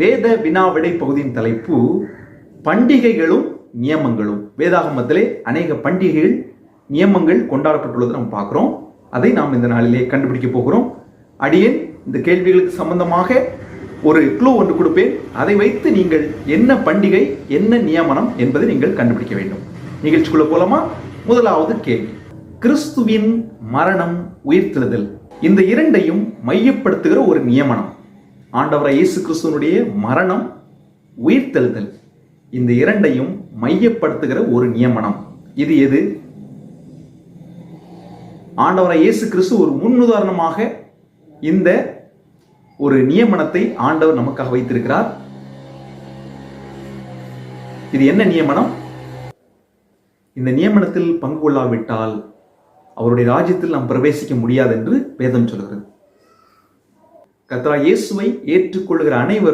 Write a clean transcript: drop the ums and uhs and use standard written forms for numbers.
வேத வினாவிடை பகுதியின் தலைப்பு பண்டிகைகளும் நியமங்களும். வேதாகமத்திலே அநேக பண்டிகைகள் நியமங்கள் கொண்டாடப்பட்டுள்ளதை நம்ம பார்க்கிறோம். அதை நாம் இந்த நாளிலே கண்டுபிடிக்க போகிறோம். அடியேன் இந்த கேள்விகளுக்கு சம்பந்தமாக ஒரு க்ளூ ஒன்று கொடுப்பேன். அதை வைத்து நீங்கள் என்ன பண்டிகை என்ன நியமனம் என்பதை நீங்கள் கண்டுபிடிக்க வேண்டும். நிகழ்ச்சிக்குள்ள போலாமா? முதலாவது கேள்வி, கிறிஸ்துவின் மரணம் உயிர்த்தெழுதல், இந்த இரண்டையும் மையப்படுத்துகிற ஒரு நியமனம். ஆண்டவராகிய இயேசு கிறிஸ்துவனுடைய மரணம் உயிர்த்தெழுதல், இந்த இரண்டையும் மையப்படுத்துகிற ஒரு நியமனம். இது எது? ஆண்டவராகிய இயேசு கிறிஸ்து ஒரு முன்னுதாரணமாக இந்த ஒரு நியமனத்தை ஆண்டவர் நமக்காக வைத்திருக்கிறார். இது என்ன நியமனம்? இந்த நியமனத்தில் பங்கு கொள்ளாவிட்டால் அவருடைய ராஜ்யத்தில் நாம் பிரவேசிக்க முடியாது என்று வேதம் சொல்கிறது. கர்த்தராகிய இயேசுவை ஏற்றுக்கொள்கிற அனைவரும்